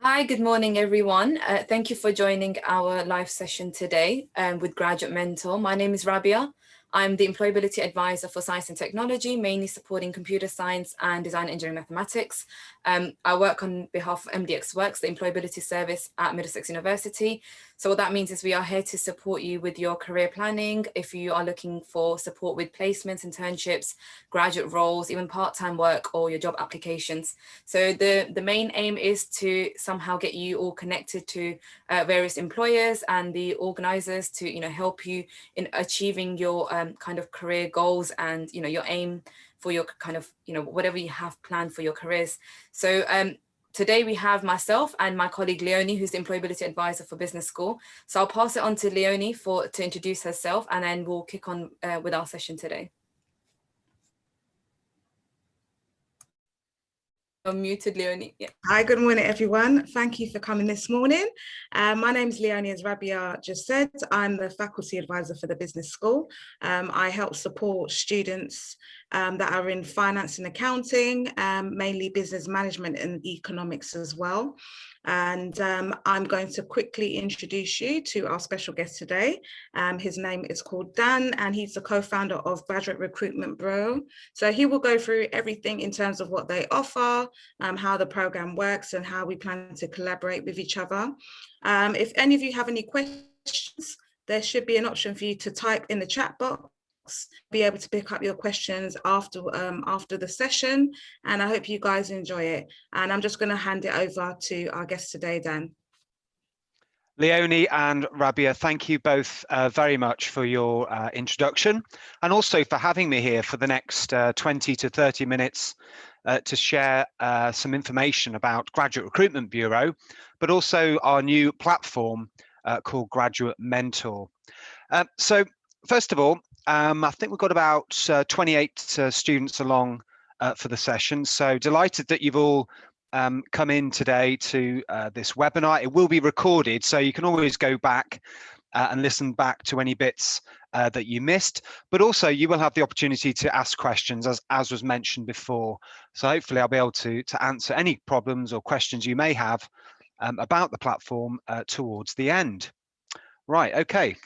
Hi, good morning, everyone. Thank you for joining our live session today with Graduate Mentor. My name is Rabia. I'm the Employability Advisor for Science and Technology, mainly supporting computer science and design engineering mathematics. I work on behalf of MDXWorks, the Employability Service at Middlesex University. So what that means is we are here to support you with your career planning. If you are looking for support with placements, internships, graduate roles, even part-time work or your job applications. So the main aim is to somehow get you all connected to various employers and the organizers to help you in achieving your kind of career goals and your aim for your kind of whatever you have planned for your careers. So today we have myself and my colleague Leonie, who's the Employability Advisor for Business School. So I'll pass it on to Leonie to introduce herself, and then we'll kick on with our session today. Unmuted, Leonie. Yeah. Hi, good morning, everyone. Thank you for coming this morning. My name is Leonie, as Rabia just said. I'm the faculty advisor for the business school. I help support students that are in finance and accounting, mainly business management and economics as well. And I'm going to quickly introduce you to our special guest today. His name is called Dan, and he's the co-founder of Graduate Recruitment Bureau. So he will go through everything in terms of what they offer, how the program works, and how we plan to collaborate with each other. If any of you have any questions, there should be an option for you to type in the chat box, be able to pick up your questions after the session, and I hope you guys enjoy it. And I'm just going to hand it over to our guest today, Dan. Leonie and Rabia, thank you both very much for your introduction, and also for having me here for the next 20 to 30 minutes to share some information about Graduate Recruitment Bureau, but also our new platform called Graduate Mentor. So first of all, I think we've got about 28 students along for the session. So delighted that you've all come in today to this webinar. It will be recorded, so you can always go back and listen back to any bits that you missed, but also you will have the opportunity to ask questions as was mentioned before. So hopefully I'll be able to answer any problems or questions you may have about the platform towards the end. Right, okay.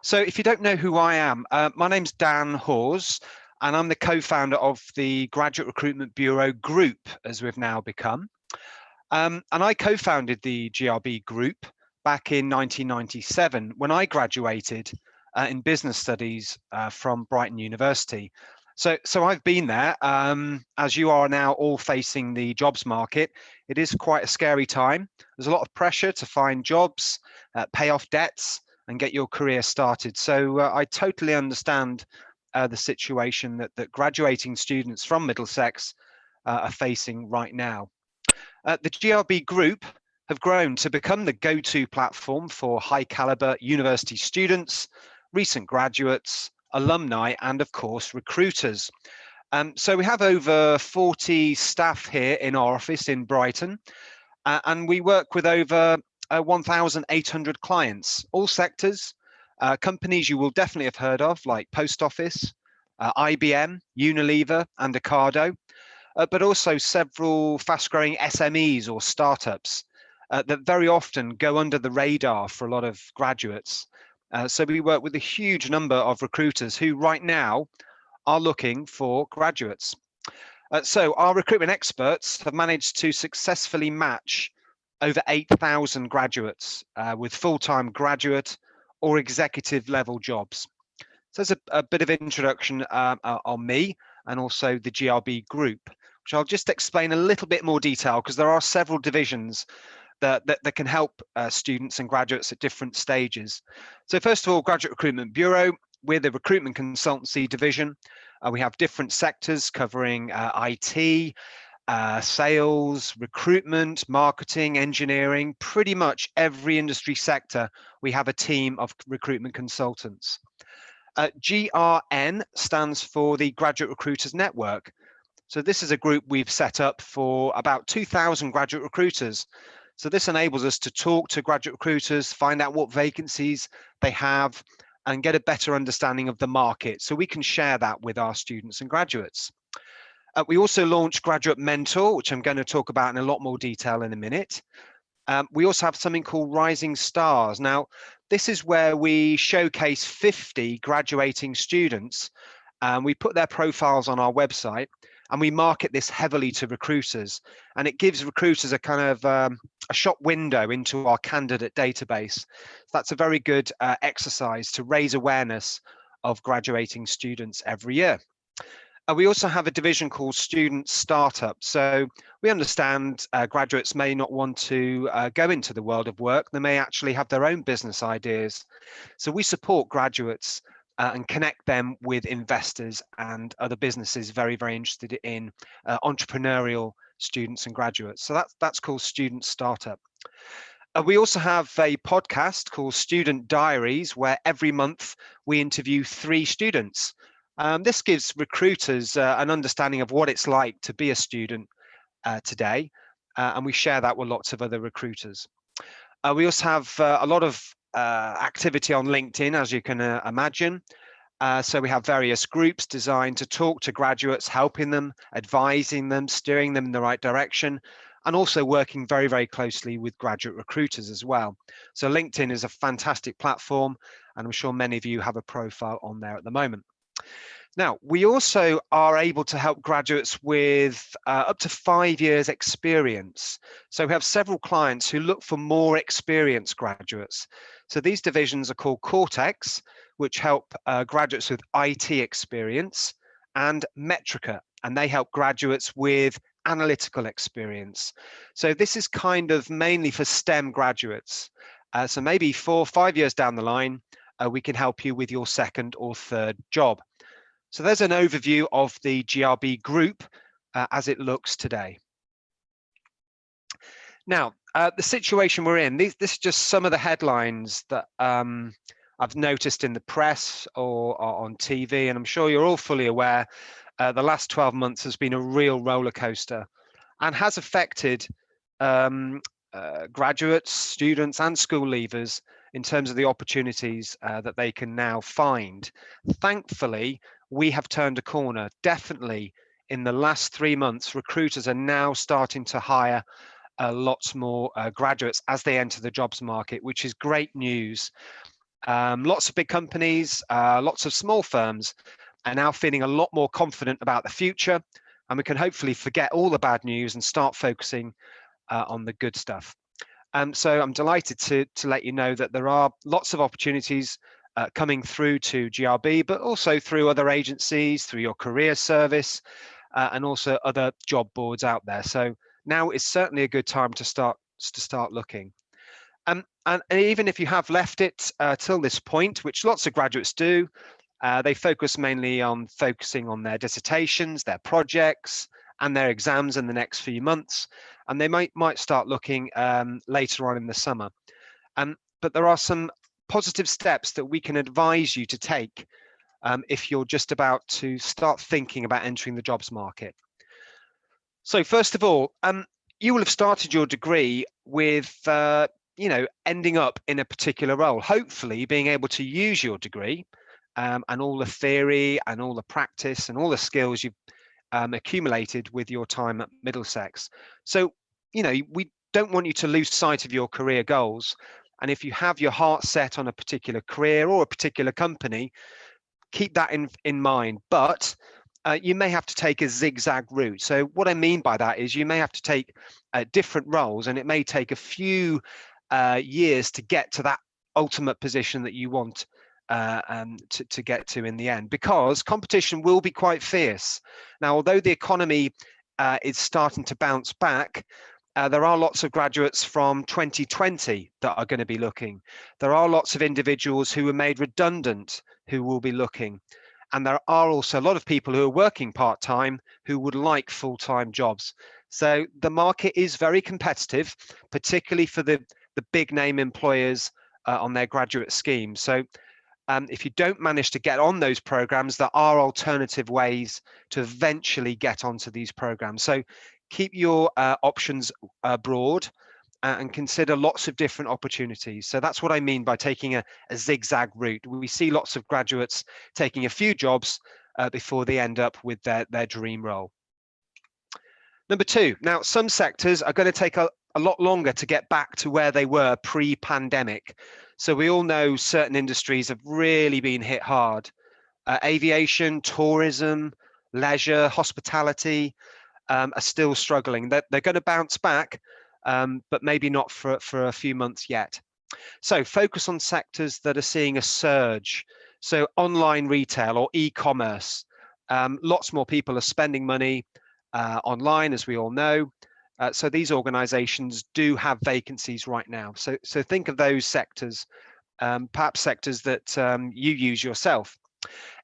So if you don't know who I am, my name's Dan Hawes, and I'm the co-founder of the Graduate Recruitment Bureau Group, as we've now become. And I co-founded the GRB Group back in 1997 when I graduated in business studies from Brighton University. So I've been there. As you are now all facing the jobs market, it is quite a scary time. There's a lot of pressure to find jobs, pay off debts, and get your career started. So I totally understand the situation that graduating students from Middlesex are facing right now. The GRB Group have grown to become the go-to platform for high caliber university students, recent graduates, alumni, and of course recruiters. So we have over 40 staff here in our office in Brighton, and we work with over 1,800 clients, all sectors, companies you will definitely have heard of, like Post Office, IBM, Unilever, and Ocado, but also several fast-growing SMEs or startups that very often go under the radar for a lot of graduates. So we work with a huge number of recruiters who right now are looking for graduates. So our recruitment experts have managed to successfully match over 8,000 graduates with full-time graduate or executive level jobs. So there's a bit of introduction on me and also the GRB Group, which I'll just explain a little bit more detail because there are several divisions that can help students and graduates at different stages. So first of all, Graduate Recruitment Bureau, we're the recruitment consultancy division. We have different sectors covering IT, sales, recruitment, marketing, engineering, pretty much every industry sector. We have a team of recruitment consultants. GRN stands for the Graduate Recruiters Network. So this is a group we've set up for about 2,000 graduate recruiters. So this enables us to talk to graduate recruiters, find out what vacancies they have, and get a better understanding of the market. So we can share that with our students and graduates. We also launched Graduate Mentor, which I'm going to talk about in a lot more detail in a minute. We also have something called Rising Stars. Now, this is where we showcase 50 graduating students. We put their profiles on our website and we market this heavily to recruiters. And it gives recruiters a kind of a shop window into our candidate database. So that's a very good exercise to raise awareness of graduating students every year. We also have a division called Student Startup. So we understand graduates may not want to go into the world of work. They may actually have their own business ideas. So we support graduates and connect them with investors and other businesses very, very interested in entrepreneurial students and graduates. So that's called Student Startup. We also have a podcast called Student Diaries, where every month we interview 3 students. This gives recruiters an understanding of what it's like to be a student today, and we share that with lots of other recruiters. We also have a lot of activity on LinkedIn, as you can imagine. So we have various groups designed to talk to graduates, helping them, advising them, steering them in the right direction, and also working very, very closely with graduate recruiters as well. So LinkedIn is a fantastic platform, and I'm sure many of you have a profile on there at the moment. Now, we also are able to help graduates with up to 5 years experience. So we have several clients who look for more experienced graduates. So these divisions are called Cortex, which help graduates with IT experience, and Metrica, and they help graduates with analytical experience. So this is kind of mainly for STEM graduates. So maybe 4 or 5 years down the line, we can help you with your second or third job. So there's an overview of the GRB group as it looks today. Now, the situation we're in, this is just some of the headlines that I've noticed in the press or on TV, and I'm sure you're all fully aware the last 12 months has been a real roller coaster and has affected graduates, students, and school leavers in terms of the opportunities that they can now find. Thankfully, we have turned a corner. Definitely in the last 3 months, recruiters are now starting to hire lots more graduates as they enter the jobs market, which is great news. Lots of big companies, lots of small firms are now feeling a lot more confident about the future, and we can hopefully forget all the bad news and start focusing on the good stuff. So I'm delighted to let you know that there are lots of opportunities coming through to GRB, but also through other agencies, through your career service, and also other job boards out there. So now is certainly a good time to start looking. And even if you have left it till this point, which lots of graduates do, they focus mainly on focusing on their dissertations, their projects, and their exams in the next few months, and they might start looking later on in the summer. But there are some positive steps that we can advise you to take if you're just about to start thinking about entering the jobs market. So first of all, you will have started your degree with ending up in a particular role, hopefully being able to use your degree and all the theory and all the practice and all the skills you've accumulated with your time at Middlesex. So, we don't want you to lose sight of your career goals. And if you have your heart set on a particular career or a particular company, keep that in mind. But you may have to take a zigzag route. So what I mean by that is you may have to take different roles, and it may take a few years to get to that ultimate position that you want to get to in the end, because competition will be quite fierce. Now, although the economy is starting to bounce back, there are lots of graduates from 2020 that are going to be looking. There are lots of individuals who were made redundant who will be looking. And there are also a lot of people who are working part-time who would like full-time jobs. So the market is very competitive, particularly for the big name employers on their graduate schemes. So if you don't manage to get on those programs, there are alternative ways to eventually get onto these programs. So keep your options broad and consider lots of different opportunities. So that's what I mean by taking a zigzag route. We see lots of graduates taking a few jobs before they end up with their dream role. Number 2, now some sectors are going to take a a lot longer to get back to where they were pre-pandemic. So we all know certain industries have really been hit hard. Aviation, tourism, leisure, hospitality are still struggling. They're going to bounce back, but maybe not for a few months yet. So focus on sectors that are seeing a surge. So online retail or e-commerce. Lots more people are spending money online, as we all know. So these organizations do have vacancies right now. So think of those sectors, perhaps sectors that you use yourself.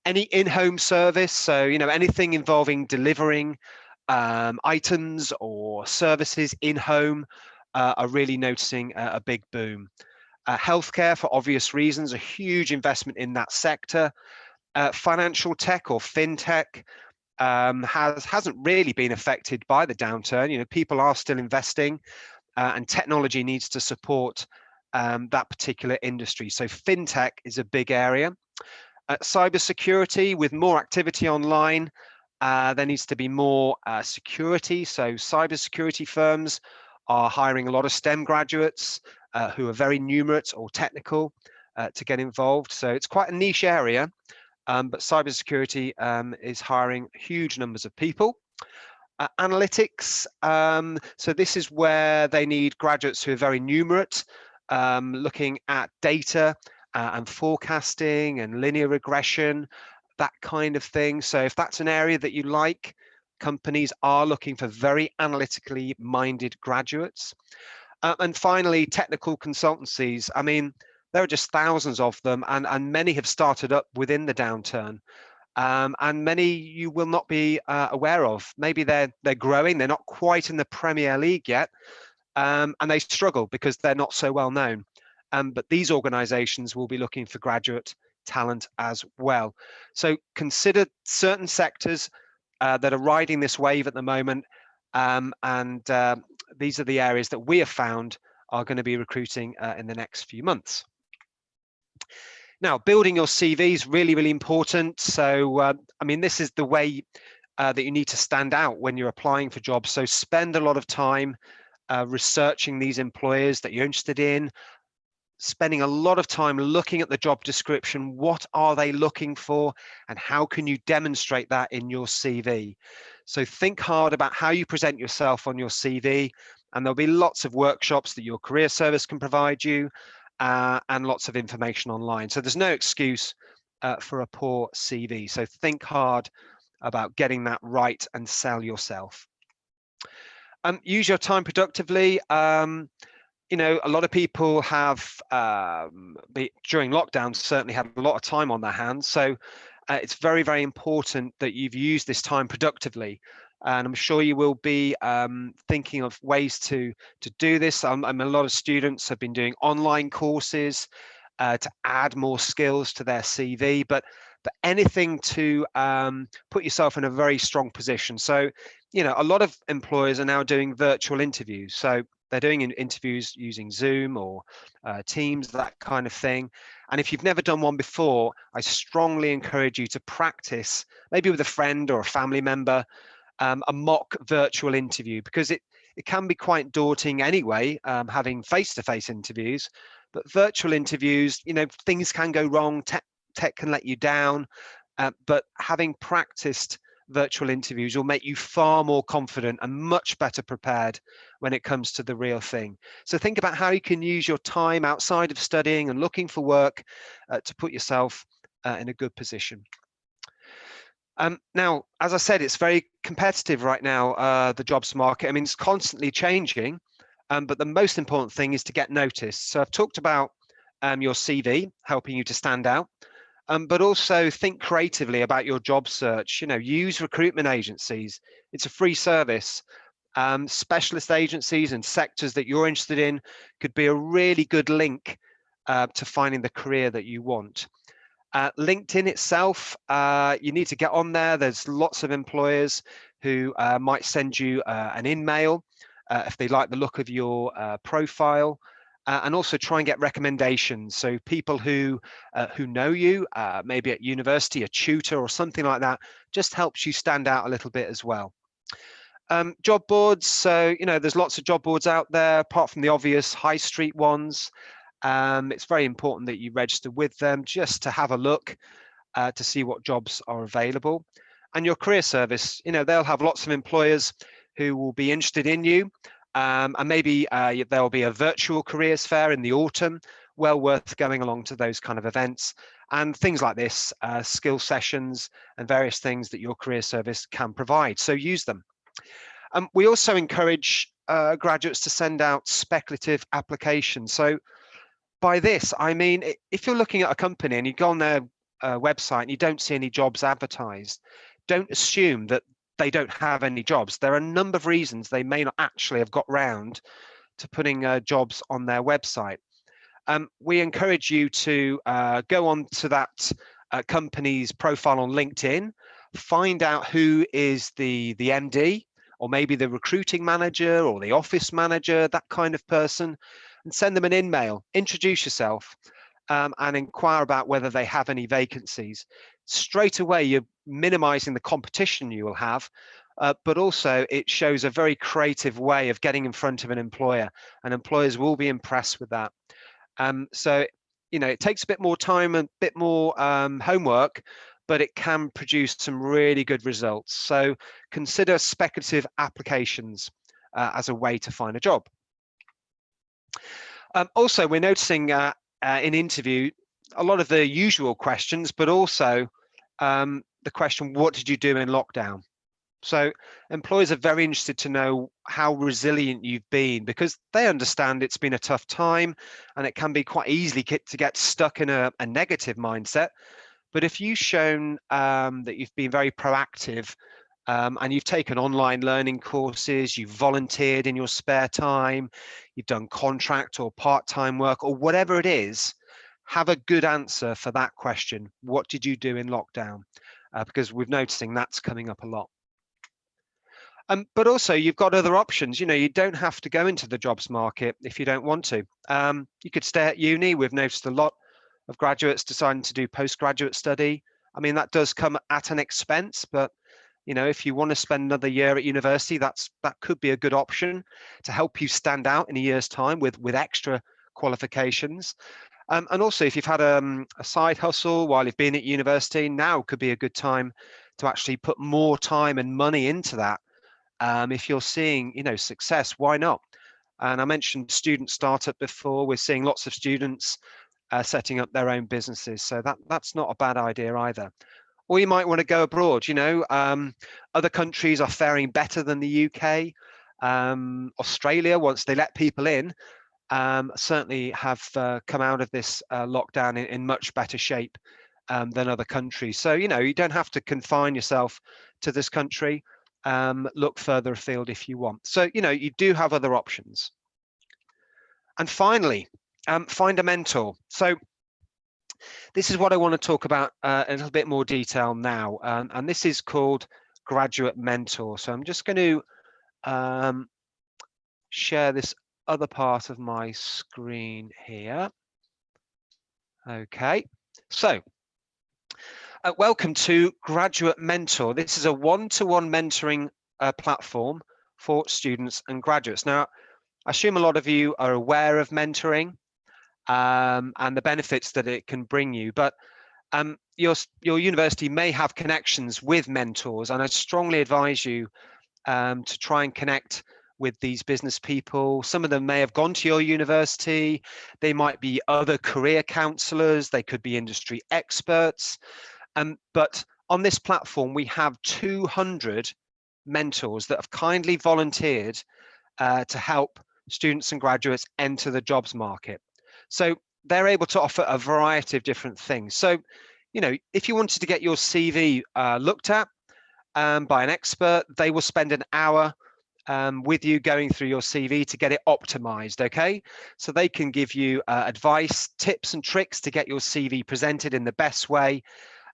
Any in-home service, so anything involving delivering items or services in-home are really noticing a big boom. Healthcare, for obvious reasons, a huge investment in that sector. Financial tech or fintech hasn't really been affected by the downturn. People are still investing, and technology needs to support that particular industry. So fintech is a big area. Cybersecurity, with more activity online, there needs to be more security. So cybersecurity firms are hiring a lot of STEM graduates who are very numerate or technical to get involved. So it's quite a niche area, but cybersecurity is hiring huge numbers of people. Analytics, so this is where they need graduates who are very numerate, looking at data and forecasting and linear regression, that kind of thing. So if that's an area that you like, companies are looking for very analytically minded graduates. And finally, technical consultancies. I mean, there are just thousands of them, and many have started up within the downturn. And many you will not be aware of. Maybe they're growing, they're not quite in the Premier League yet, and they struggle because they're not so well known. But these organizations will be looking for graduate talent as well. So consider certain sectors that are riding this wave at the moment, and these are the areas that we have found are going to be recruiting in the next few months. Now, building your CV is really, really important. So, I mean, this is the way that you need to stand out when you're applying for jobs. So spend a lot of time researching these employers that you're interested in, spending a lot of time looking at the job description. What are they looking for, and how can you demonstrate that in your CV? So think hard about how you present yourself on your CV, and there'll be lots of workshops that your career service can provide you, and lots of information online. So there's no excuse for a poor CV. So think hard about getting that right and sell yourself. Use your time productively. A lot of people have, during lockdown, certainly had a lot of time on their hands. So it's very, very important that you've used this time productively. And I'm sure you will be thinking of ways to do this. A lot of students have been doing online courses to add more skills to their CV, but anything to put yourself in a very strong position. So, a lot of employers are now doing virtual interviews. So they're doing interviews using Zoom or Teams, that kind of thing. And if you've never done one before, I strongly encourage you to practice, maybe with a friend or a family member, a mock virtual interview, because it can be quite daunting anyway, having face-to-face interviews. But virtual interviews, things can go wrong, tech can let you down, but having practiced virtual interviews will make you far more confident and much better prepared when it comes to the real thing. So think about how you can use your time outside of studying and looking for work to put yourself in a good position. Now, as I said, it's very competitive right now, the jobs market. I mean, it's constantly changing, but the most important thing is to get noticed. So I've talked about your CV, helping you to stand out, but also think creatively about your job search. Use recruitment agencies. It's a free service. Specialist agencies and sectors that you're interested in could be a really good link to finding the career that you want. LinkedIn itself, you need to get on there. There's lots of employers who might send you an email if they like the look of your profile, and also try and get recommendations. So people who know you, maybe at university, a tutor or something like that, just helps you stand out a little bit as well. Job boards, so there's lots of job boards out there, apart from the obvious high street ones. It's very important that you register with them just to have a look to see what jobs are available. And your career service, they'll have lots of employers who will be interested in you. And maybe there'll be a virtual careers fair in the autumn, well worth going along to those kind of events. And things like this, skill sessions and various things that your career service can provide. So use them. We also encourage graduates to send out speculative applications. So by this, I mean, if you're looking at a company and you go on their website and you don't see any jobs advertised, don't assume that they don't have any jobs. There are a number of reasons they may not actually have got round to putting jobs on their website. We encourage you to go on to that company's profile on LinkedIn, find out who is the MD, or maybe the recruiting manager or the office manager, that kind of person, and send them an email, introduce yourself, and inquire about whether they have any vacancies. Straight away, you're minimizing the competition you will have, but also it shows a very creative way of getting in front of an employer, and employers will be impressed with that. So, it takes a bit more time and a bit more homework, but it can produce some really good results. So consider speculative applications as a way to find a job. Also, we're noticing in interview a lot of the usual questions, but also the question, what did you do in lockdown? So employers are very interested to know how resilient you've been, because they understand it's been a tough time and it can be quite easy to get stuck in a negative mindset. But if you've shown that you've been very proactive and you've taken online learning courses, you've volunteered in your spare time, you've done contract or part-time work or whatever it is, have a good answer for that question. What did you do in lockdown? Because we're noticing that's coming up a lot. But also you've got other options. You don't have to go into the jobs market if you don't want to. You could stay at uni. We've noticed a lot of graduates deciding to do postgraduate study. I mean, that does come at an expense, but if you want to spend another year at university, that could be a good option to help you stand out in a year's time with extra qualifications. And also, if you've had a side hustle while you've been at university, now could be a good time to actually put more time and money into that. If you're seeing, success, why not? And I mentioned student startup before. We're seeing lots of students setting up their own businesses, so that's not a bad idea either. Or you might want to go abroad. Other countries are faring better than the UK. Australia, once they let people in, certainly have come out of this lockdown in much better shape than other countries. So you don't have to confine yourself to this country. Look further afield if you want. So you do have other options. And finally, find a mentor. So this is what I want to talk about in a little bit more detail now, and this is called Graduate Mentor. So I'm just going to share this other part of my screen here. Okay, so welcome to Graduate Mentor. This is a one-to-one mentoring platform for students and graduates. Now, I assume a lot of you are aware of mentoring and the benefits that it can bring you, but your university may have connections with mentors, and I strongly advise you to try and connect with these business people. Some of them may have gone to your university. They might be other career counselors. They could be industry experts. But on this platform, we have 200 mentors that have kindly volunteered to help students and graduates enter the jobs market. So they're able to offer a variety of different things. So, if you wanted to get your CV looked at by an expert, they will spend an hour with you going through your CV to get it optimized, okay? So they can give you advice, tips and tricks to get your CV presented in the best way,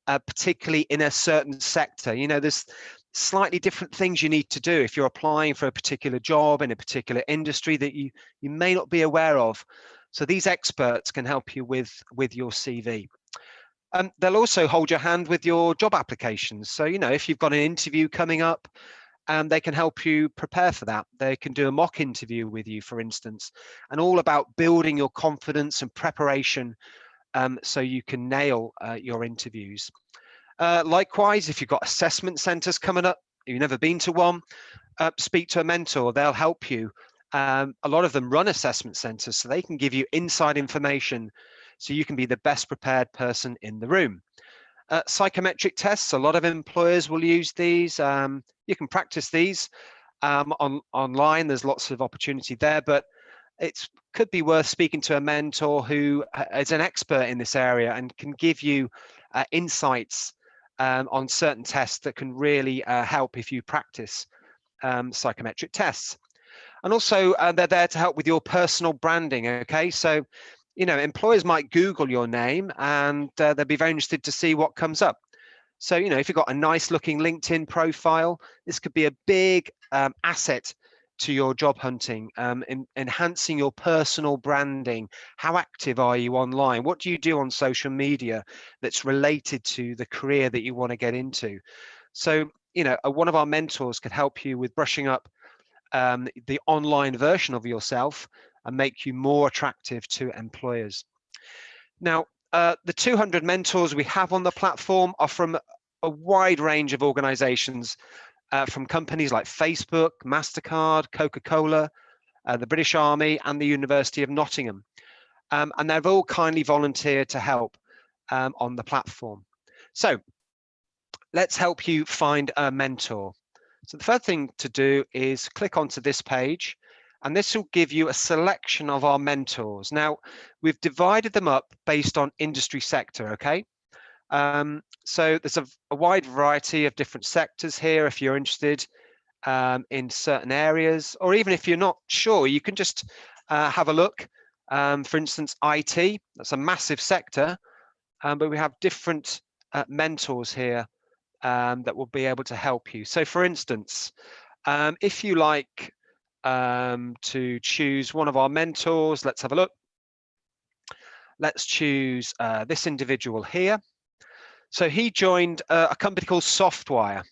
particularly in a certain sector. There's slightly different things you need to do if you're applying for a particular job in a particular industry that you may not be aware of. So these experts can help you with your CV. They'll also hold your hand with your job applications. So, if you've got an interview coming up, they can help you prepare for that. They can do a mock interview with you, for instance, and all about building your confidence and preparation so you can nail your interviews. Likewise, if you've got assessment centres coming up, you've never been to one, speak to a mentor. They'll help you. A lot of them run assessment centres, so they can give you inside information so you can be the best prepared person in the room. Psychometric tests, a lot of employers will use these. You can practice these online. There's lots of opportunity there, but it could be worth speaking to a mentor who is an expert in this area and can give you insights on certain tests that can really help if you practice psychometric tests. And also they're there to help with your personal branding. Okay, so employers might Google your name and they'll be very interested to see what comes up. So if you've got a nice looking LinkedIn profile, this could be a big asset to your job hunting, enhancing your personal branding. How active are you online? What do you do on social media that's related to the career that you want to get into? So one of our mentors could help you with brushing up the online version of yourself and make you more attractive to employers. Now, the 200 mentors we have on the platform are from a wide range of organizations, from companies like Facebook, MasterCard, Coca-Cola, the British Army, and the University of Nottingham. And they've all kindly volunteered to help on the platform. So let's help you find a mentor. So the first thing to do is click onto this page, and this will give you a selection of our mentors. Now, we've divided them up based on industry sector, okay? So there's a wide variety of different sectors here if you're interested in certain areas, or even if you're not sure, you can just have a look. For instance, IT, that's a massive sector, but we have different mentors here that will be able to help you. So for instance, if you like to choose one of our mentors, let's have a look. Let's choose this individual here. So he joined a company called Softwire.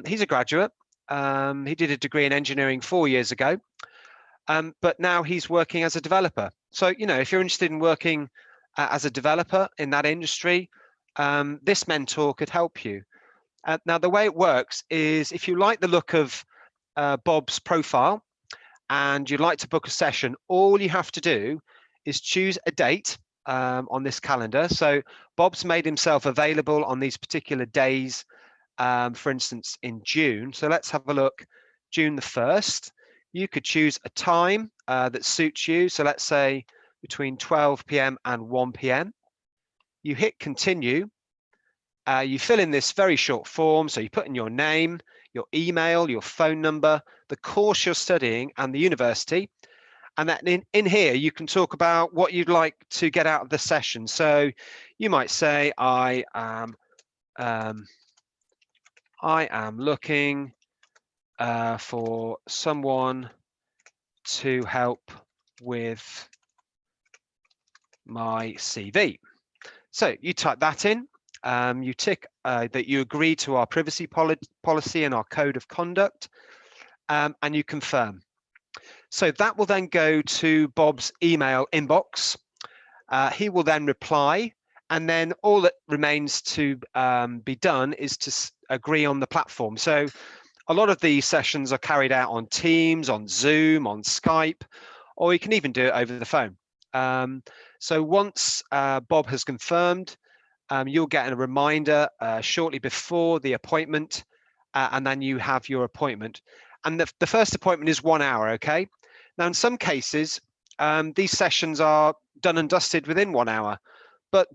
He's a graduate. He did a degree in engineering 4 years ago, but now he's working as a developer. So, if you're interested in working as a developer in that industry, this mentor could help you. Now, the way it works is if you like the look of Bob's profile and you'd like to book a session, all you have to do is choose a date on this calendar. So Bob's made himself available on these particular days, for instance, in June. So let's have a look. June the 1st, you could choose a time that suits you. So let's say between 12 p.m. and 1 p.m. You hit continue. You fill in this very short form. So you put in your name, your email, your phone number, the course you're studying, and the university. And then in here, you can talk about what you'd like to get out of the session. So you might say, I am looking for someone to help with my CV. So you type that in. You tick that you agree to our privacy policy and our code of conduct, and you confirm. So that will then go to Bob's email inbox. He will then reply, and then all that remains to be done is to agree on the platform. So a lot of these sessions are carried out on Teams, on Zoom, on Skype, or you can even do it over the phone. So once Bob has confirmed, you'll get a reminder shortly before the appointment, and then you have your appointment. And the first appointment is 1 hour, okay? Now, in some cases, these sessions are done and dusted within 1 hour, but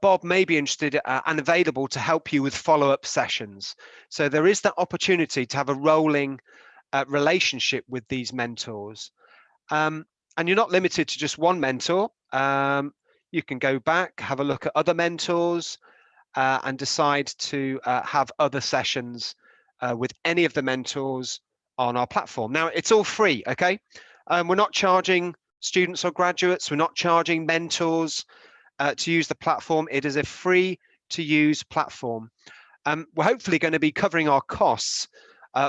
Bob may be interested and available to help you with follow-up sessions. So there is that opportunity to have a rolling relationship with these mentors. And you're not limited to just one mentor. You can go back, have a look at other mentors, and decide to have other sessions with any of the mentors on our platform. Now, it's all free, okay? We're not charging students or graduates. We're not charging mentors to use the platform. It is a free to use platform. We're hopefully going to be covering our costs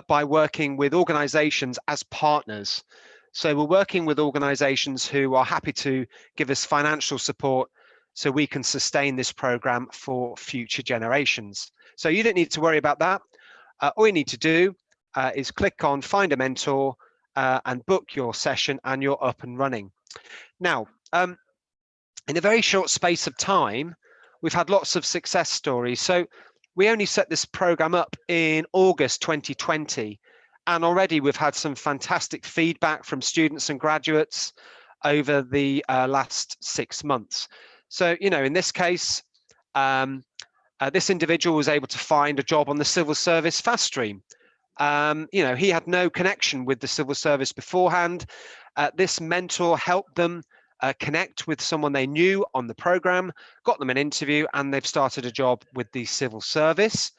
by working with organizations as partners. So we're working with organizations who are happy to give us financial support so we can sustain this program for future generations. So you don't need to worry about that. All you need to do is click on Find a Mentor and book your session, and you're up and running. Now, in a very short space of time, we've had lots of success stories. So we only set this program up in August 2020, and already we've had some fantastic feedback from students and graduates over the last 6 months. So, you know, in this case, this individual was able to find a job on the civil service fast stream. You know, he had no connection with the civil service beforehand. This mentor helped them connect with someone they knew on the program, got them an interview, and they've started a job with the civil service.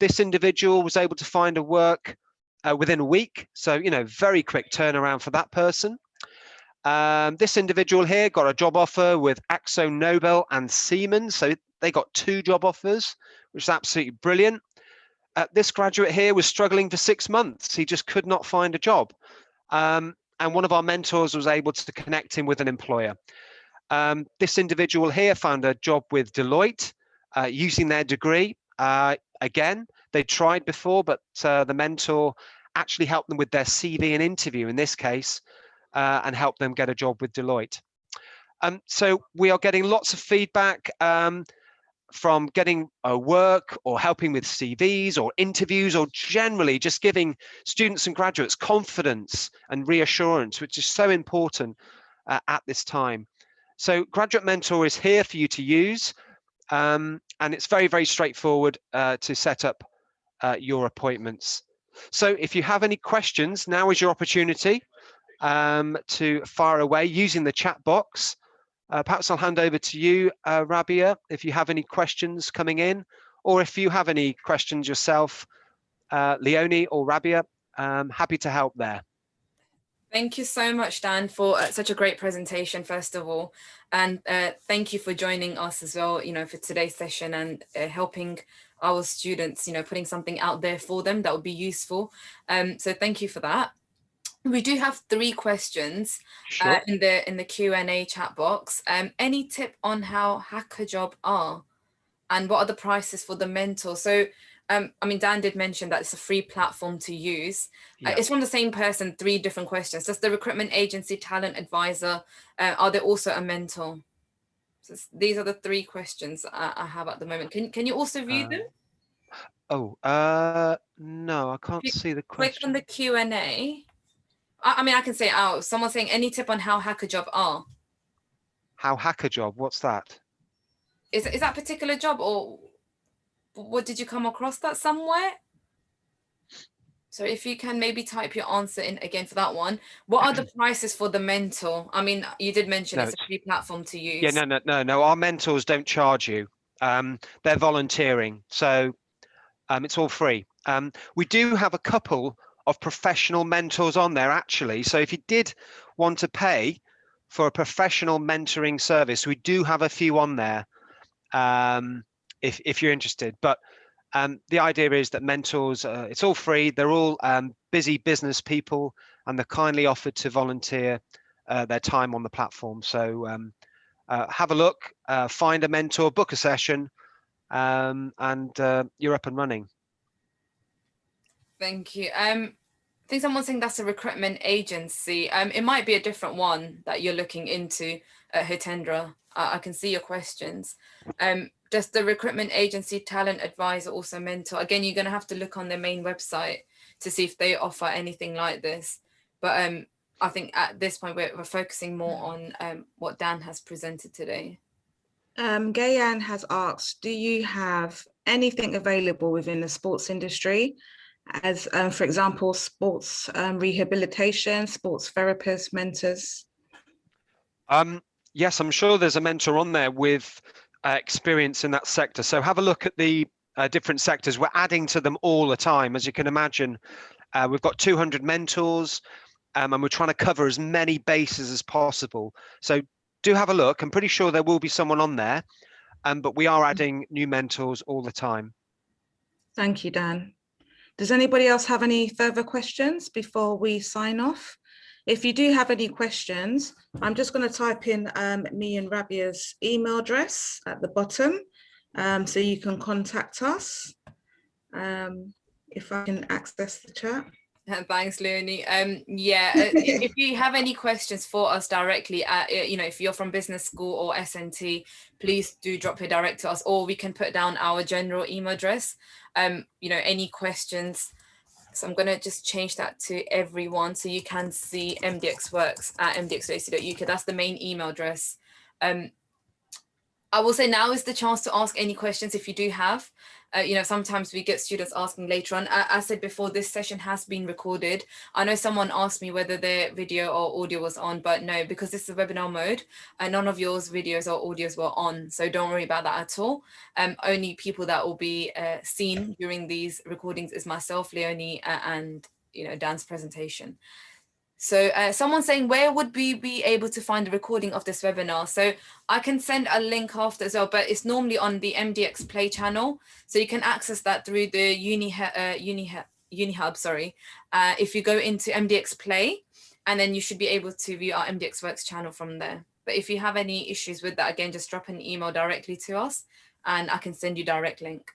This individual was able to find a work within a week. So, you know, very quick turnaround for that person. This individual here got a job offer with Akzo Nobel and Siemens. So they got 2 job offers, which is absolutely brilliant. This graduate here was struggling for 6 months. He just could not find a job. And one of our mentors was able to connect him with an employer. This individual here found a job with Deloitte using their degree. Again, they tried before, but the mentor actually helped them with their CV and interview in this case, and helped them get a job with Deloitte. So we are getting lots of feedback from getting work or helping with CVs or interviews, or generally just giving students and graduates confidence and reassurance, which is so important at this time. So Graduate Mentor is here for you to use, and it's very, very straightforward to set up your appointments. So if you have any questions, now is your opportunity to fire away using the chat box. Perhaps I'll hand over to you, Rabia, if you have any questions coming in, or if you have any questions yourself, Leonie or Rabia, happy to help there. Thank you so much, Dan, for such a great presentation, first of all. And thank you for joining us as well, you know, for today's session and helping our students, you know, putting something out there for them that would be useful. So thank you for that. We do have 3 questions in the Q&A chat box. Any tip on how hacker job are, and what are the prices for the mentor? So, I mean, Dan did mention that it's a free platform to use. It's from the same person, 3 different questions. Does the recruitment agency talent advisor, are they also a mentor? So these are the 3 questions I have at the moment. Can you also view them? No, I can't see the question. Click on the Q&A. I mean, I can say it out. Someone's saying, any tip on how hacker job are? How hacker job? What's that? Is that a particular job, or what, did you come across that somewhere? So if you can maybe type your answer in again for that one. What are the prices for the mentor? I mean, you did mention it's a free platform to use. Yeah, no. Our mentors don't charge you. They're volunteering, so it's all free. We do have a couple of professional mentors on there, actually. So if you did want to pay for a professional mentoring service, we do have a few on there, if you're interested. But the idea is that mentors, it's all free. They're all busy business people, and they're kindly offered to volunteer their time on the platform. So have a look, find a mentor, book a session, and you're up and running. Thank you. I think someone's saying that's a recruitment agency. It might be a different one that you're looking into, Hitendra. I can see your questions. Does the recruitment agency talent advisor also mentor? Again, you're going to have to look on their main website to see if they offer anything like this. But I think at this point, we're focusing more on what Dan has presented today. Gayan has asked, do you have anything available within the sports industry? As for example, sports rehabilitation, sports therapists, mentors? Yes, I'm sure there's a mentor on there with experience in that sector. So have a look at the different sectors. We're adding to them all the time. As you can imagine, we've got 200 mentors, and we're trying to cover as many bases as possible. So do have a look. I'm pretty sure there will be someone on there, but we are adding new mentors all the time. Thank you, Dan. Does anybody else have any further questions before we sign off? If you do have any questions, I'm just going to type in me and Rabia's email address at the bottom, so you can contact us. If I can access the chat. Thanks, Leonie. If you have any questions for us directly, if you're from business school or SNT, please do drop it direct to us, or we can put down our general email address. Any questions. So I'm going to just change that to everyone so you can see MDXWorks at mdx.ac.uk. That's the main email address. I will say now is the chance to ask any questions if you do have. Sometimes we get students asking later on. As I said before, this session has been recorded. I know someone asked me whether their video or audio was on, but no, because this is webinar mode, none of yours videos or audios were on. So don't worry about that at all. Only people that will be seen during these recordings is myself, Leonie, and Dan's presentation. So someone's saying, where would we be able to find a recording of this webinar? So I can send a link after as well, but it's normally on the MDX Play channel. So you can access that through the UniHub, sorry. If you go into MDX Play, and then you should be able to view our MDXWorks channel from there. But if you have any issues with that, again, just drop an email directly to us and I can send you direct link.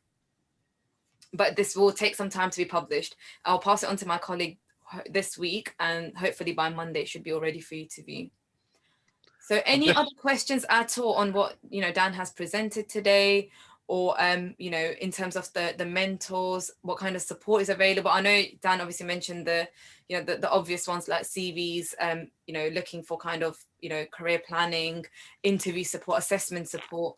But this will take some time to be published. I'll pass it on to my colleague this week, and hopefully by Monday it should be all ready for you to view. So any other questions at all on what Dan has presented today, or in terms of the mentors, what kind of support is available? I know Dan obviously mentioned the obvious ones like CVs, looking for kind of career planning, interview support, assessment support.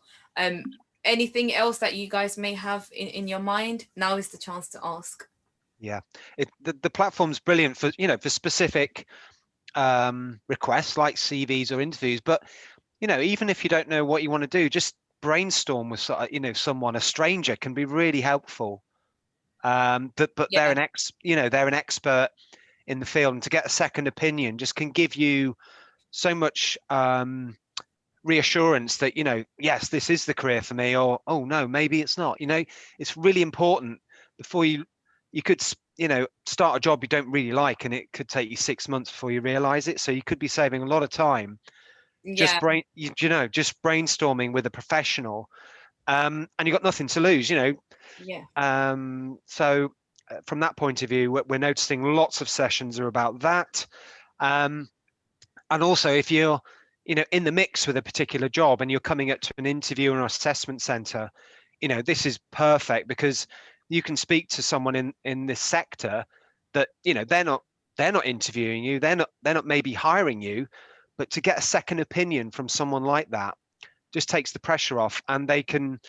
Anything else that you guys may have in your mind? Now is the chance to ask. Yeah, the platform's brilliant for for specific requests like CVs or interviews, but even if you don't know what you want to do, just brainstorm with someone. A stranger can be really helpful. But they're an expert in the field, and to get a second opinion just can give you so much reassurance that yes, this is the career for me, or oh no, maybe it's not. It's really important before you could start a job you don't really like, and it could take you 6 months before you realize it. So you could be saving a lot of time just brainstorming with a professional, and you've got nothing to lose. So from that point of view, we're noticing lots of sessions are about that. And also, if you're in the mix with a particular job and you're coming up to an interview or an assessment center, this is perfect, because you can speak to someone in this sector that they're not interviewing you, they're not maybe hiring you, but to get a second opinion from someone like that just takes the pressure off, and they can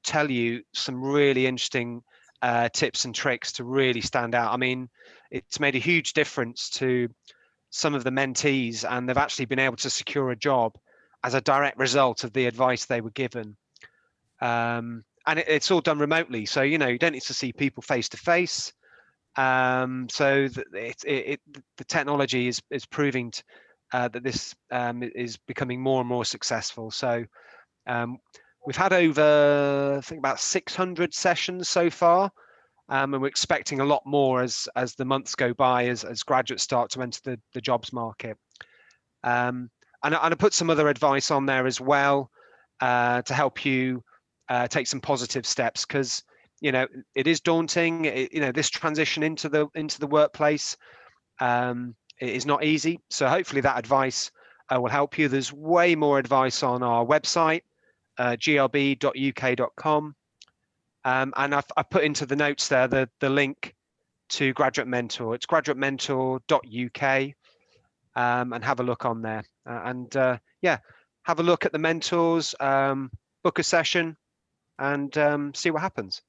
tell you some really interesting tips and tricks to really stand out. I mean, it's made a huge difference to some of the mentees, and they've actually been able to secure a job as a direct result of the advice they were given. And it's all done remotely, so you don't need to see people face to face. So the technology is proving that this is becoming more and more successful. So we've had over, I think, about 600 sessions so far, and we're expecting a lot more as the months go by, as graduates start to enter the jobs market. And I put some other advice on there as well to help you take some positive steps, because it is daunting. This transition into the workplace is not easy. So hopefully that advice will help you. There's way more advice on our website, glb.uk.com, and I've put into the notes there the link to Graduate Mentor. It's graduatementor.uk, and have a look on there, have a look at the mentors, book a session, and see what happens.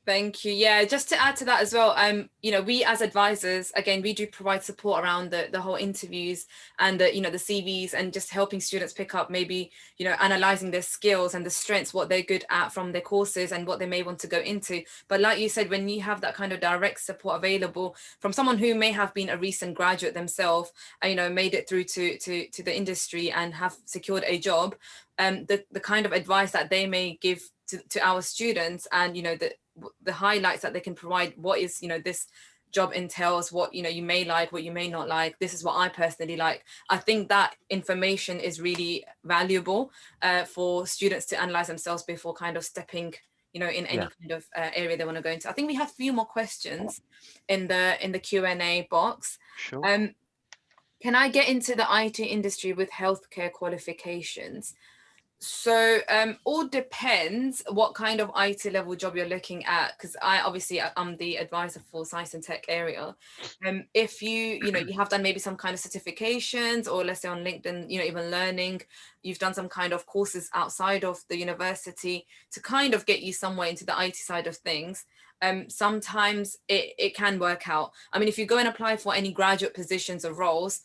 Thank you. Yeah, just to add to that as well, we as advisors, again, we do provide support around the whole interviews and the CVs, and just helping students pick up, maybe, analyzing their skills and the strengths, what they're good at from their courses and what they may want to go into. But like you said, when you have that kind of direct support available from someone who may have been a recent graduate themselves, made it through to the industry and have secured a job, the kind of advice that they may give to our students, and the highlights that they can provide, what is, this job entails, what, you may like, what you may not like. This is what I personally like. I think that information is really valuable for students to analyze themselves before kind of stepping, in any kind of area they want to go into. I think we have a few more questions in the Q&A box. Sure. Can I get into the IT industry with healthcare qualifications? So all depends what kind of IT level job you're looking at, because I'm the advisor for science and tech area. If you have done maybe some kind of certifications, or let's say on LinkedIn, even learning, you've done some kind of courses outside of the university to kind of get you somewhere into the IT side of things. Sometimes it can work out. I mean, if you go and apply for any graduate positions or roles,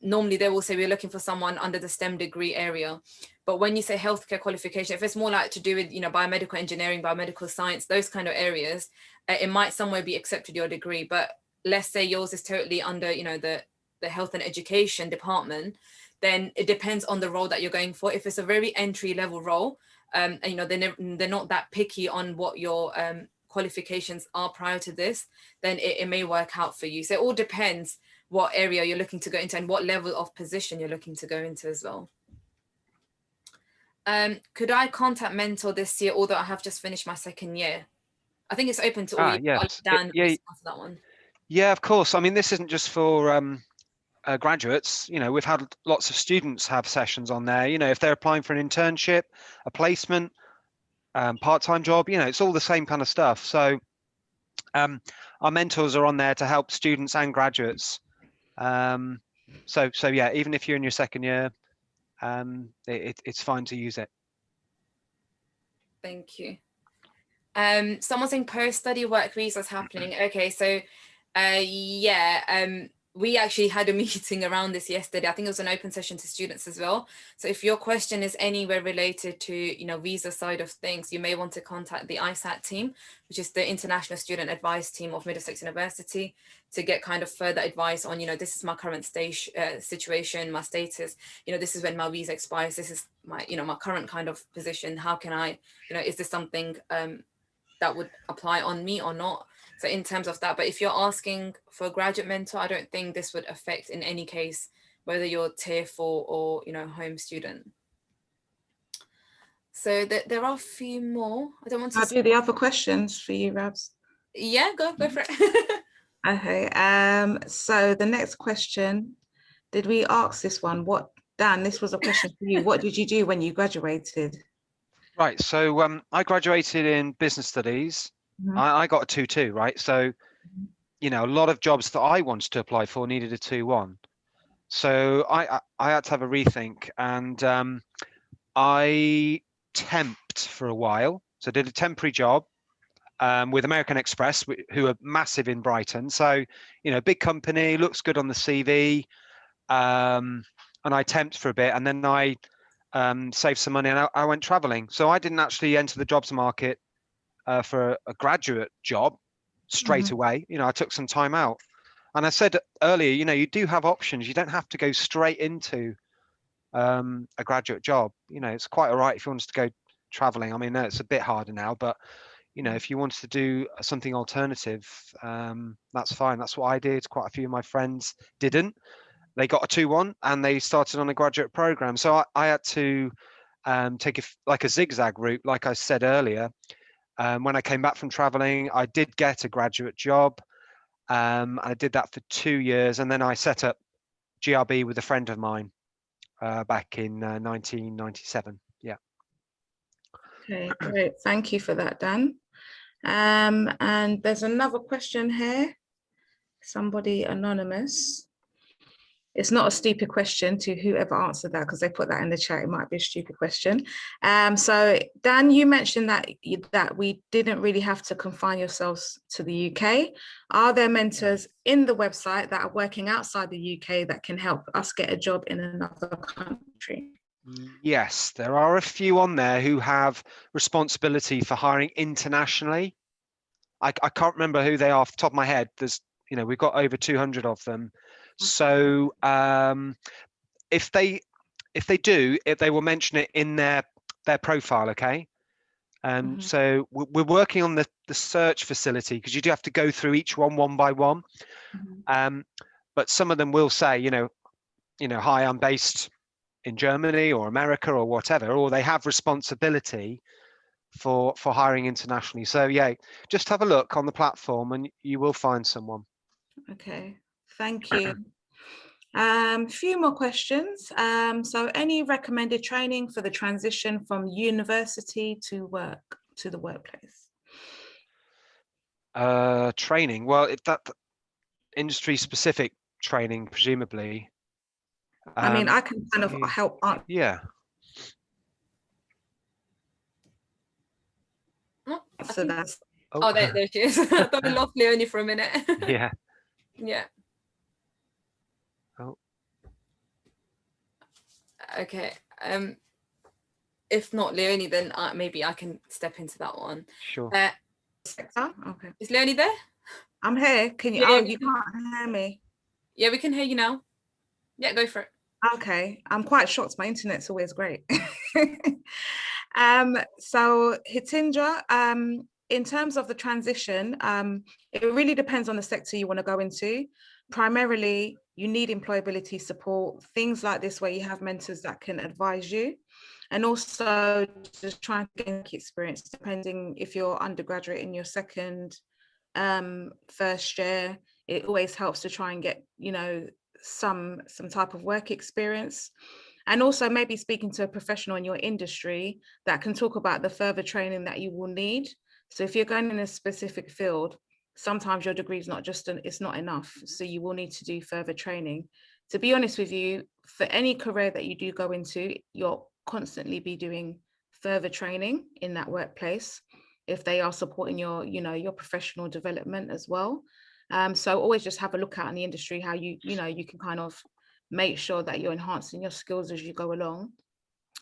normally they will say we're looking for someone under the STEM degree area. But when you say healthcare qualification, if it's more like to do with, biomedical engineering, biomedical science, those kind of areas, it might somewhere be accepted your degree. But let's say yours is totally under, the health and education department, then it depends on the role that you're going for. If it's a very entry level role, and they're not that picky on what your qualifications are prior to this, then it may work out for you. So it all depends what area you're looking to go into and what level of position you're looking to go into as well. Could I contact Mentor this year, although I have just finished my second year? I think it's open to all. Yes. Dan, respond to that one. Yeah, of course. I mean, this isn't just for graduates. We've had lots of students have sessions on there. If they're applying for an internship, a placement, part-time job, it's all the same kind of stuff. So our mentors are on there to help students and graduates. So yeah, even if you're in your second year, it's fine to use it. Thank you. Someone saying post-study work visas happening. Okay, so we actually had a meeting around this yesterday. I think it was an open session to students as well. So if your question is anywhere related to, visa side of things, you may want to contact the ISAT team, which is the International Student Advice Team of Middlesex University, to get kind of further advice on, this is my current situation, my status, this is when my visa expires, this is my, my current kind of position. How can I, is this something that would apply on me or not? So in terms of that, but if you're asking for a graduate mentor, I don't think this would affect in any case, whether you're tier 4 or, home student. So there are a few more. I don't want to— I'll do the other questions for you, Rabs. Yeah, go for it. Okay, so the next question, did we ask this one? Dan, this was a question for you. What did you do when you graduated? Right, so I graduated in business studies. I got a 2-2, right? So, a lot of jobs that I wanted to apply for needed a 2-1. So I had to have a rethink, and I temped for a while. So I did a temporary job with American Express, who are massive in Brighton. So, big company, looks good on the CV. And I temped for a bit, and then I saved some money, and I went traveling. So I didn't actually enter the jobs market for a graduate job straight away. I took some time out, and I said earlier, you do have options. You don't have to go straight into a graduate job. It's quite all right if you wanted to go traveling. I mean, it's a bit harder now, but if you wanted to do something alternative, that's fine. That's what I did. Quite a few of my friends didn't. They got a 2-1 and they started on a graduate program. So I had to take a zigzag route, like I said earlier. When I came back from traveling, I did get a graduate job. I did that for 2 years, and then I set up GRB with a friend of mine back in 1997. Yeah. Okay, great. Thank you for that, Dan. And there's another question here. Somebody anonymous. It's not a stupid question to whoever answered that, because they put that in the chat. It might be a stupid question. So Dan, you mentioned that we didn't really have to confine yourselves to the UK. Are there mentors in the website that are working outside the UK that can help us get a job in another country? Yes, there are a few on there who have responsibility for hiring internationally. I can't remember who they are off the top of my head. There's, we've got over 200 of them. So if they do, they will mention it in their profile, okay? So we're working on the search facility, because you do have to go through each one by one. But some of them will say, hi, I'm based in Germany or America or whatever, or they have responsibility for hiring internationally. So yeah, just have a look on the platform and you will find someone. Okay, thank you. A few more questions. So any recommended training for the transition from university to the workplace? Training, well, that industry specific training, presumably. I mean, I can kind of help answer. Yeah. So that's. Oh, there she is. I thought we lost Leonie for a minute. Yeah. Yeah. Oh. Okay. If not Leonie, then maybe I can step into that one. Sure. Okay. Is Leonie there? I'm here. Can you? Yeah, you can't hear me. Yeah, we can hear you now. Yeah, go for it. Okay, I'm quite shocked. My internet's always great. So Hitindra, in terms of the transition, it really depends on the sector you want to go into. Primarily, you need employability support, things like this where you have mentors that can advise you. And also just trying to gain experience, depending if you're undergraduate in your second, first year, it always helps to try and get, some type of work experience. And also maybe speaking to a professional in your industry that can talk about the further training that you will need. So if you're going in a specific field, sometimes your degree is it's not enough. So you will need to do further training. To be honest with you, for any career that you do go into, you'll constantly be doing further training in that workplace if they are supporting your, your professional development as well. So always just have a look out in the industry how you can kind of make sure that you're enhancing your skills as you go along.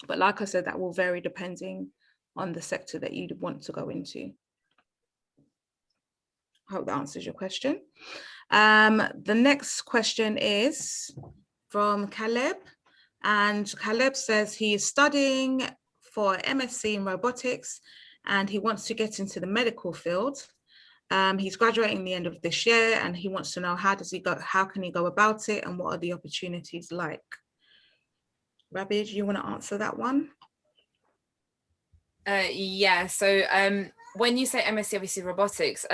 But like I said, that will vary depending on the sector that you want to go into. I hope that answers your question. The next question is from Caleb. And Caleb says he is studying for MSc in robotics and he wants to get into the medical field. He's graduating the end of this year and he wants to know how can he go about it and what are the opportunities like? Rabi, do you want to answer that one? Yeah, so when you say MSc, obviously robotics,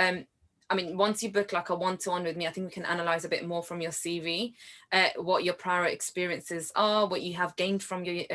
I mean, once you book like a one-to-one with me, I think we can analyze a bit more from your CV, what your prior experiences are, what you have gained from your,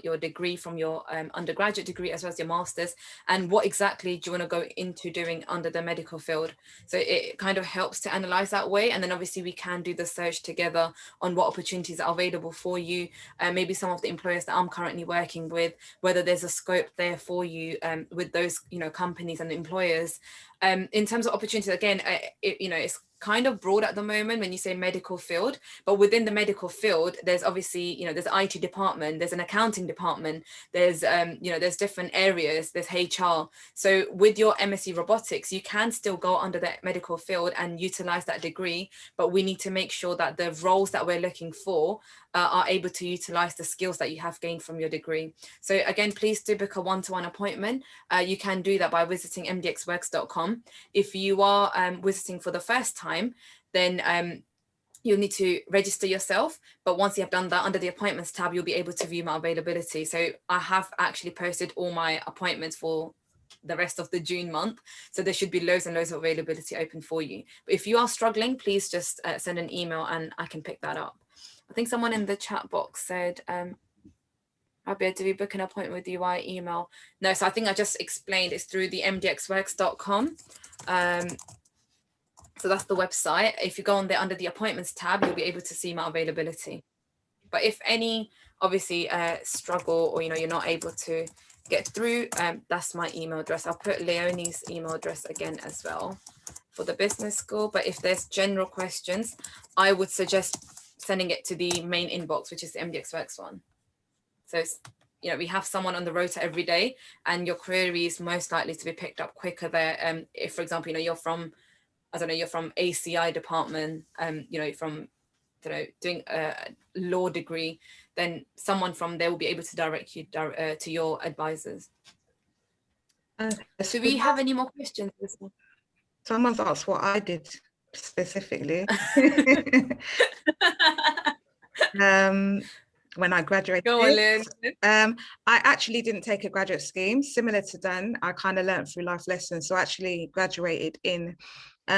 your degree, from your undergraduate degree, as well as your master's, and what exactly do you want to go into doing under the medical field. So it kind of helps to analyze that way. And then obviously we can do the search together on what opportunities are available for you. Maybe some of the employers that I'm currently working with, whether there's a scope there for you with those, companies and employers. In terms of opportunities, again, it's kind of broad at the moment when you say medical field, but within the medical field, there's obviously, there's an IT department, there's an accounting department, there's, there's different areas, there's HR. So with your MSc robotics, you can still go under the medical field and utilize that degree, but we need to make sure that the roles that we're looking for are able to utilize the skills that you have gained from your degree. So again, please do book a one-to-one appointment. You can do that by visiting MDXWorks.com. If you are visiting for the first time, then you'll need to register yourself. But once you have done that, under the appointments tab, you'll be able to view my availability. So I have actually posted all my appointments for the rest of the June month. So there should be loads and loads of availability open for you. But if you are struggling, please just send an email and I can pick that up. I think someone in the chat box said, Rabia, do we book an appointment with you via email? No, so I think I just explained it's through the MDXWorks.com. So that's the website. If you go on there under the appointments tab, you'll be able to see my availability. But if any, obviously, struggle or, you're not able to get through, that's my email address. I'll put Leonie's email address again as well for the business school. But if there's general questions, I would suggest sending it to the main inbox, which is the MDXWorks one. So, we have someone on the rota every day and your query is most likely to be picked up quicker there. If, for example, you're from, you're from ACI department, from, doing a law degree, then someone from there will be able to direct you to your advisors. Do we have any more questions? Someone's asked what I did specifically. When I graduated. Go on, Lynn. I actually didn't take a graduate scheme. Similar to Dan, I kind of learned through life lessons. So I actually graduated in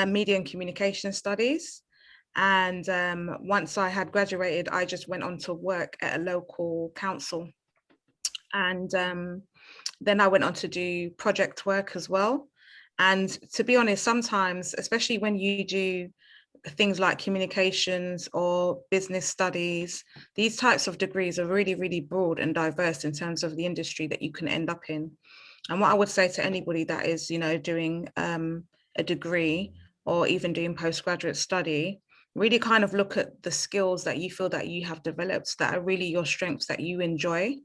media and communication studies. And once I had graduated, I just went on to work at a local council. And then I went on to do project work as well. And to be honest, sometimes, especially when you do things like communications or business studies, these types of degrees are really, really broad and diverse in terms of the industry that you can end up in. And what I would say to anybody that is, you know, doing a degree or even doing postgraduate study, really kind of look at the skills that you feel that you have developed that are really your strengths that you enjoy,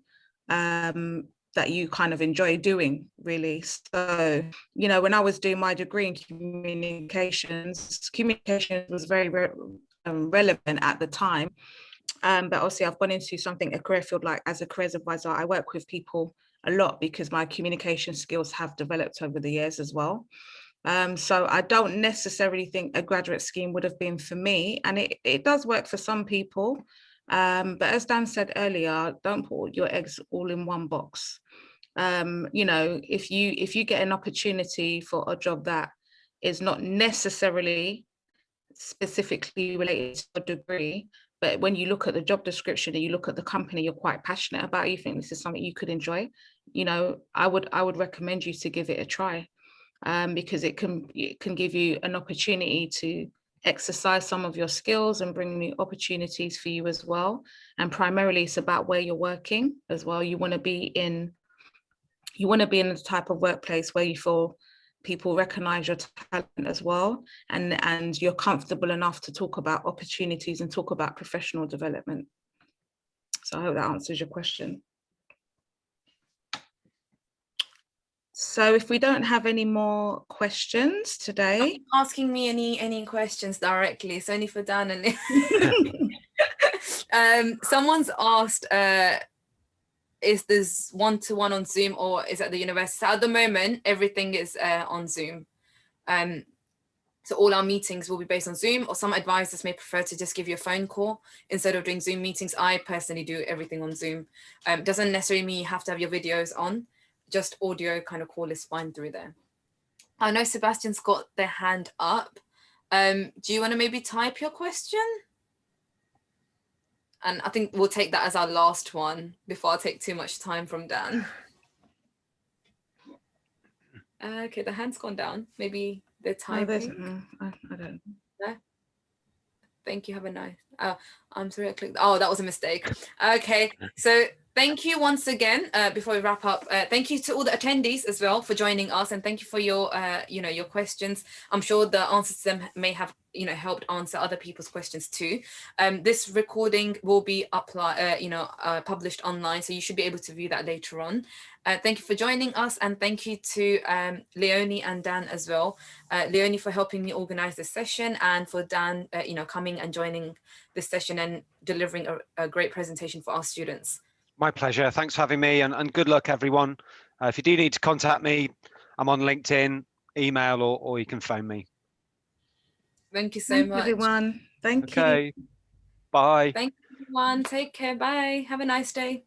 that you kind of enjoy doing, really. So, you know, when I was doing my degree in communications was very relevant at the time. But obviously I've gone into something, a career field, like as a careers advisor, I work with people a lot because my communication skills have developed over the years as well. So I don't necessarily think a graduate scheme would have been for me, and it does work for some people. But as Dan said earlier, don't put your eggs all in one box. You know, if you get an opportunity for a job that is not necessarily specifically related to a degree, but when you look at the job description and you look at the company you're quite passionate about, you think this is something you could enjoy, you know, I would recommend you to give it a try, because it can give you an opportunity to exercise some of your skills and bring new opportunities for you as well. And primarily it's about where you're working as well. You want to be in the type of workplace where you feel people recognize your talent as well, and you're comfortable enough to talk about opportunities and talk about professional development. So I hope that answers your question. So if we don't have any more questions today. Asking me any questions directly, it's only for Dan and someone's asked, is this one-to-one on Zoom or is it at the university? So at the moment, everything is on Zoom. So all our meetings will be based on Zoom, or some advisors may prefer to just give you a phone call instead of doing Zoom meetings. I personally do everything on Zoom. Doesn't necessarily mean you have to have your videos on, just audio kind of call is fine through there. I know Sebastian's got their hand up. Do you want to maybe type your question? And I think we'll take that as our last one before I take too much time from Dan. Okay, the hand's gone down. Maybe they're typing. I don't. No? Thank you. Have a nice. Oh, I'm sorry. I clicked. Oh, that was a mistake. Okay, so thank you once again. Before we wrap up, thank you to all the attendees as well for joining us, and thank you for your, your questions. I'm sure the answers to them may have, helped answer other people's questions too. This recording will be published online, so you should be able to view that later on. Thank you for joining us, and thank you to Leonie and Dan as well. Leonie for helping me organize this session, and for Dan, coming and joining this session and delivering a great presentation for our students. My pleasure. Thanks for having me, and good luck, everyone. If you do need to contact me, I'm on LinkedIn, email, or you can phone me. Thank you so much. Everyone. Thank you. Okay. Bye. Thank you, everyone. Take care. Bye. Have a nice day.